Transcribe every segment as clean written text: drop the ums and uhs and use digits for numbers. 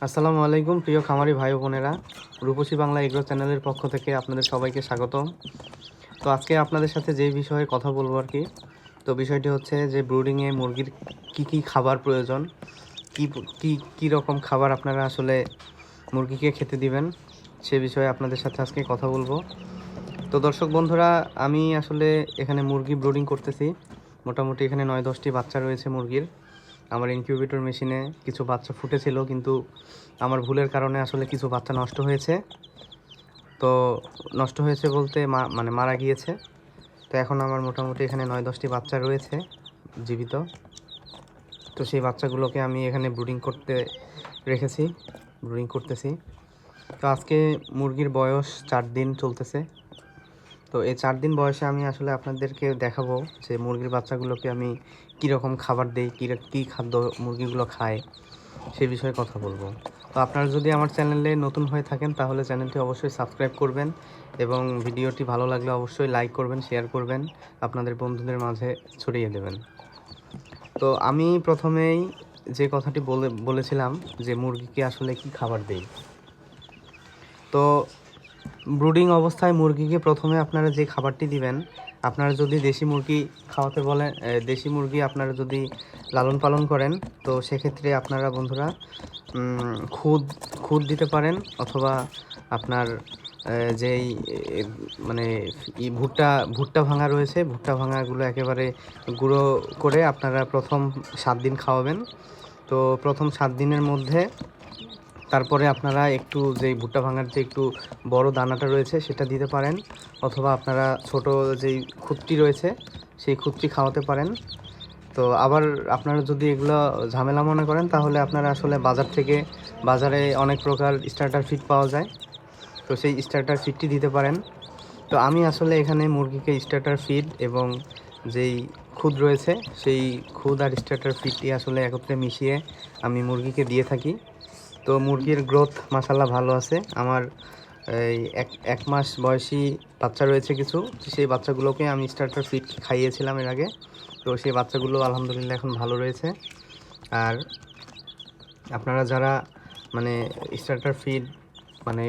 আসসালামু আলাইকুম প্রিয় খামারি ভাই বোনেরা, রূপসী বাংলা এগ্রো চ্যানেলের পক্ষ থেকে আপনাদের সবাইকে স্বাগতম। তো আজকে আপনাদের সাথে যে বিষয়ে কথা বলবো আর কি, তো বিষয়টি হচ্ছে যে ব্রুডিংয়ে মুরগির কি খাবার প্রয়োজন, কি কি কী রকম খাবার আপনারা আসলে মুরগিকে খেতে দিবেন, সে বিষয়ে আপনাদের সাথে আজকে কথা বলবো। তো দর্শক বন্ধুরা, আমি আসলে এখানে মুরগি ব্রুডিং করতেছি। মোটামুটি এখানে 9-10টি বাচ্চা রয়েছে মুরগির। আমার ইনকিউবেটর মেশিনে কিছু বাচ্চা ফুটেছিল, কিন্তু আমার ভুলের কারণে আসলে কিছু বাচ্চা নষ্ট হয়েছে। তো নষ্ট হয়েছে বলতে মানে মারা গিয়েছে। তো এখন আমার মোটামুটি এখানে 9-10টি বাচ্চা রয়েছে জীবিত। তো সেই বাচ্চাগুলোকে আমি এখানে ব্রুডিং করতেছি। তো আজকে মুরগির বয়স 4 দিন চলতেছে। তো এই 4 দিন বয়সে আমি আসলে আপনাদেরকে দেখাবো যে মুরগির বাচ্চাগুলোকে আমি কীরকম খাবার দিই, কী খাদ্য মুরগিগুলো খায়, সে বিষয়ে কথা বলবো। তো আপনারা যদি আমার চ্যানেলে নতুন হয়ে থাকেন তাহলে চ্যানেলটি অবশ্যই সাবস্ক্রাইব করবেন এবং ভিডিওটি ভালো লাগলে অবশ্যই লাইক করবেন, শেয়ার করবেন, আপনাদের বন্ধুদের মাঝে ছড়িয়ে দেবেন। তো আমি প্রথমেই যে কথাটি বলেছিলাম যে মুরগিকে আসলে কি খাবার দেই। তো ব্রুডিং অবস্থায় মুরগিকে প্রথমে আপনারা যে খাবারটি দিবেন, আপনারা যদি দেশি মুরগি খাওয়াতে বলেন, দেশি মুরগি আপনারা যদি লালন পালন করেন, তো সেক্ষেত্রে আপনারা বন্ধুরা খুদ দিতে পারেন, অথবা আপনার যেই মানে ভুট্টা ভাঙা রয়েছে, ভুট্টা ভাঙাগুলো একেবারে গুঁড়ো করে আপনারা প্রথম 7 দিন খাওয়াবেন। তো প্রথম 7 দিনের মধ্যে তারপরে আপনারা একটু যেই ভুট্টা ভাঙার যে একটু বড় দানাটা রয়েছে সেটা দিতে পারেন, অথবা আপনারা ছোট যেই খুদটি রয়েছে সেই খুদটি খাওয়াতে পারেন। তো আবার আপনারা যদি এগুলো ঝামেলা মনে করেন তাহলে আপনারা আসলে বাজারে অনেক প্রকার স্টার্টার ফিড পাওয়া যায়, তো সেই স্টার্টার ফিডটি দিতে পারেন। তো আমি আসলে এখানে মুরগিকে স্টার্টার ফিড এবং যেই খুদ রয়েছে সেই খুদ আর স্টার্টার ফিডটি আসলে একত্রে মিশিয়ে আমি মুরগিকে দিয়ে থাকি। তো মুরগির গ্রোথ মাশাআল্লাহ ভালো আছে। আমার এই এক মাস বয়সী বাচ্চা রয়েছে কিছু, সেই বাচ্চাগুলোকে আমি স্টার্টার ফিড খাইয়েছিলাম এর আগে। তো সেই বাচ্চাগুলো আলহামদুলিল্লাহ এখন ভালো রয়েছে। আর আপনারা যারা মানে স্টার্টার ফিড মানে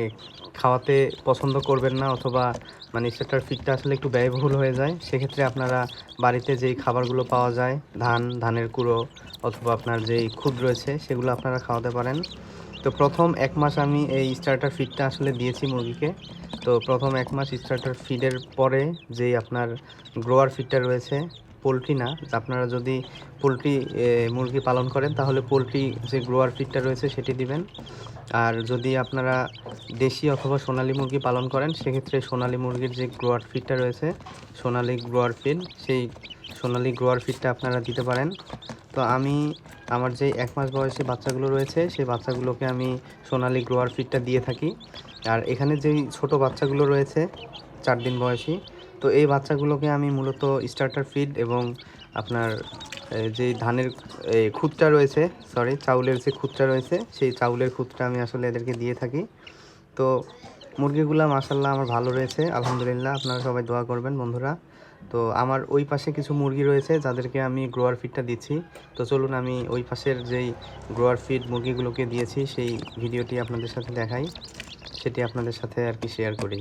খাওয়াতে পছন্দ করবেন না, অথবা মানে স্টার্টার ফিডটা আসলে একটু ব্যয়বহুল হয়ে যায়, সেক্ষেত্রে আপনারা বাড়িতে যেই খাবারগুলো পাওয়া যায়, ধানের কুড়ো অথবা আপনার যেই খুদ রয়েছে সেগুলো আপনারা খাওয়াতে পারেন। তো প্রথম 1 মাস আমি এই স্টার্টার ফিডটা আসলে দিয়েছি মুরগিকে। তো প্রথম 1 মাস স্টার্টার ফিডের পরে যেই আপনার গ্রোয়ার ফিডটা রয়েছে, পোলট্রি না, আপনারা যদি পোলট্রি মুরগি পালন করেন তাহলে পোলট্রি যে গ্রোয়ার ফিডটা রয়েছে সেটি দিবেন। আর যদি আপনারা দেশি অথবা সোনালী মুরগি পালন করেন সেক্ষেত্রে সোনালী মুরগির যে গ্রোয়ার ফিডটা রয়েছে, সোনালী গ্রোয়ার ফিড, সেই সোনালী গ্রোয়ার ফিডটা আপনারা দিতে পারেন। তো আমি আমার যে 1 মাস বয়সী বাচ্চাগুলো রয়েছে সেই বাচ্চাগুলোকে আমি সোনালী গ্রোয়ার ফিডটা দিয়ে থাকি। আর এখানে যেই ছোট বাচ্চাগুলো রয়েছে 4 দিন বয়সী, তো এই বাচ্চাগুলোকে আমি মূলত স্টার্টার ফিড এবং আপনার যেই ধানের খুদটা রয়েছে, চাউলের যে খুদটা রয়েছে সেই চাউলের খুদটা আমি আসলে এদেরকে দিয়ে থাকি। তো মুরগিগুলো মাশাআল্লাহ আমার ভালো রয়েছে আলহামদুলিল্লাহ। আপনারা সবাই দোয়া করবেন বন্ধুরা। তো আমার ওই পাশে কিছু মুরগি রয়েছে যাদেরকে আমি গ্রোয়ার ফিডটা দিচ্ছি। তো চলুন আমি ওই পাশের যেই গ্রোয়ার ফিড মুরগিগুলোকে দিয়েছি সেই ভিডিওটি আপনাদের সাথে দেখাই, সেটি আপনাদের সাথে আর কি শেয়ার করি।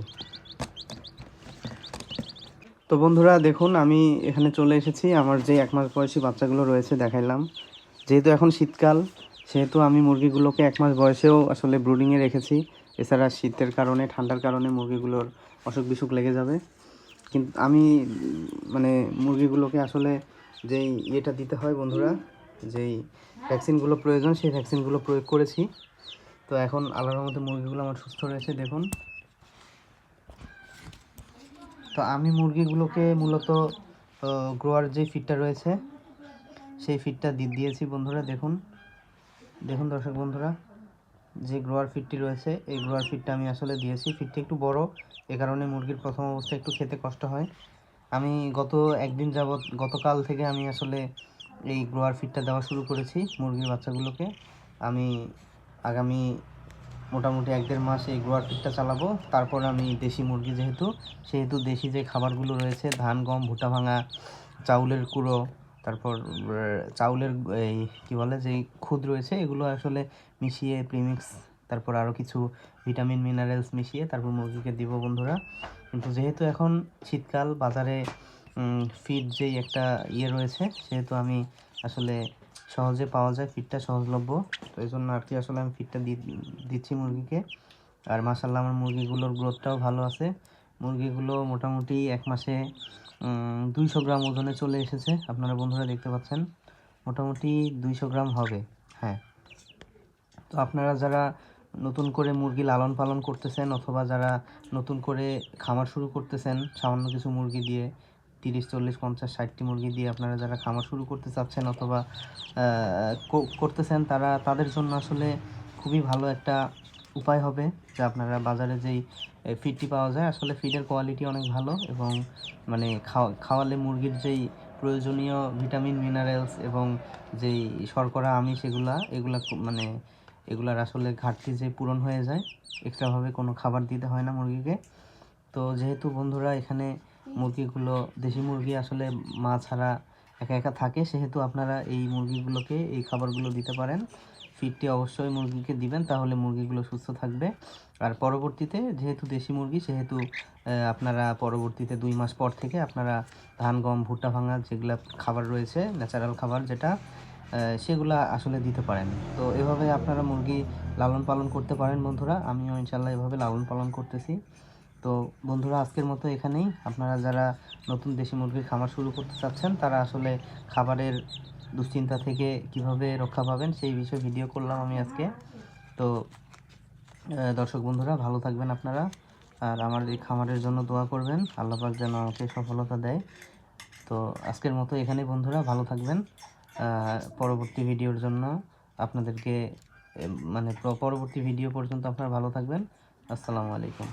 তো বন্ধুরা দেখুন, আমি এখানে চলে এসেছি। আমার যে 1 মাস বয়সী বাচ্চাগুলো রয়েছে দেখাইলাম। যেহেতু এখন শীতকাল, সেহেতু আমি মুরগিগুলোকে 1 মাস বয়সেও আসলে ব্রুডিংয়ে রেখেছি। এছাড়া শীতের কারণে, ঠান্ডার কারণে মুরগিগুলোর অসুখ বিসুখ লেগে যাবে। কিন্তু আমি মানে মুরগিগুলোকে আসলে যেই ইয়েটা দিতে হয় বন্ধুরা, যেই ভ্যাকসিনগুলো প্রয়োজন সেই ভ্যাকসিনগুলো প্রয়োগ করেছি। তো এখন আল্লাহর রহমতে মুরগিগুলো আমার সুস্থ রয়েছে দেখুন। তো আমি মুরগিগুলোকে মূলত গ্রোয়ার যে ফিডটা রয়েছে সেই ফিডটা দিয়েছি বন্ধুরা। দেখুন দেখুন দর্শক বন্ধুরা, যে গ্রোয়ার ফিডটি রয়েছে এই গ্রোয়ার ফিডটা আমি আসলে দিয়েছি। ফিডটি একটু বড়, এ কারণে মুরগির প্রথম অবস্থায় একটু খেতে কষ্ট হয়। আমি গতকাল থেকে আমি আসলে এই গ্রোয়ার ফিডটা দেওয়া শুরু করেছি মুরগির বাচ্চাগুলোকে। আমি আগামী মোটামুটি 1-1.5 মাস এই গ্রোয়ার ফিডটা চালাবো। তারপর আমি দেশি মুরগি সেহেতু দেশি যে খাবারগুলো রয়েছে, ধান, গম, ভুট্টা ভাঙা, চাউলের কুড়ো, তারপর চাউলের এই কী বলে যেই খুদ রয়েছে এগুলো আসলে মিশিয়ে প্রিমিক্স, তারপর আরও কিছু ভিটামিন মিনারেলস মিশিয়ে তারপর মুরগিকে দিব বন্ধুরা। কিন্তু যেহেতু এখন শীতকাল, বাজারে ফিড যেই একটা রয়েছে, সেহেতু আমি আসলে সহজে পাওয়া যায়, ফিডটা সহজলভ্য, তো এই জন্য আর কি আসলে আমি ফিডটা দিচ্ছি মুরগিকে। আর মাশাআল্লাহ আমার মুরগিগুলোর গ্রোথটাও ভালো আছে। মুরগিগুলো মোটামুটি 1 মাসে 200 গ্রাম ওজনে চলে এসেছে, আপনারা বন্ধুরা দেখতে পাচ্ছেন, মোটামুটি 200 গ্রাম হবে। হ্যাঁ, তো আপনারা যারা নতুন করে মুরগি লালন পালন করতেছেন অথবা যারা নতুন করে খামার শুরু করতেছেন সামান্য কিছু মুরগি দিয়ে, 30, 40, 50, 60টি মুরগি দিয়ে আপনারা যারা খামার শুরু করতে চাচ্ছেন অথবা করতেছেন, তাদের জন্য আসলে খুবই ভালো একটা উপায় হবে যে আপনারা বাজারে যেই ফিডটি পাওয়া যায়, আসলে ফিডের কোয়ালিটি অনেক ভালো এবং মানে খাওয়ালে মুরগির যেই প্রয়োজনীয় ভিটামিন মিনারেলস এবং যেই শর্করা আমিষ এগুলা মানে এগুলার আসলে ঘাটতি যে পূরণ হয়ে যায়, এক্সট্রাভাবে কোনো খাবার দিতে হয় না মুরগিকে। তো যেহেতু বন্ধুরা এখানে মুরগিগুলো দেশি মুরগি আসলে মা ছাড়া একা একা থাকে, সেহেতু আপনারা এই মুরগিগুলোকে এই খাবারগুলো দিতে পারেন। ফিডটি অবশ্যই মুরগিকে দিবেন, তাহলে মুরগিগুলো সুস্থ থাকবে। আর পরবর্তীতে যেহেতু দেশি মুরগি, সেহেতু আপনারা পরবর্তীতে 2 মাস পর থেকে আপনারা ধান, গম, ভুট্টা ভাঙা যেগুলা খাবার রয়েছে, ন্যাচারাল খাবার যেটা, সেগুলা আসলে দিতে পারেন। তো এভাবে আপনারা মুরগি লালন পালন করতে পারেন বন্ধুরা। আমিও ইনশাল্লাহ এভাবে লালন পালন করতেছি। তো বন্ধুরা আজকের মতো এখানেই। আপনারা যারা নতুন দেশি মুরগির খামার শুরু করতে চাচ্ছেন, তারা আসলে খাবারের দুশ্চিন্তা থেকে কিভাবে রক্ষা পাবেন সেই বিষয়ে ভিডিও করলাম আমি আজকে। তো দর্শক বন্ধুরা ভালো থাকবেন আপনারা, আর আমার এই খামারের জন্য দোয়া করবেন, আল্লাহ পাক যেন আমাকে সফলতা দেয়। তো আজকের মতো এখানেই বন্ধুরা, ভালো থাকবেন। পরবর্তী ভিডিওর জন্য আপনাদেরকে মানে পরবর্তী ভিডিও পর্যন্ত আপনারা ভালো থাকবেন। আসসালামু আলাইকুম।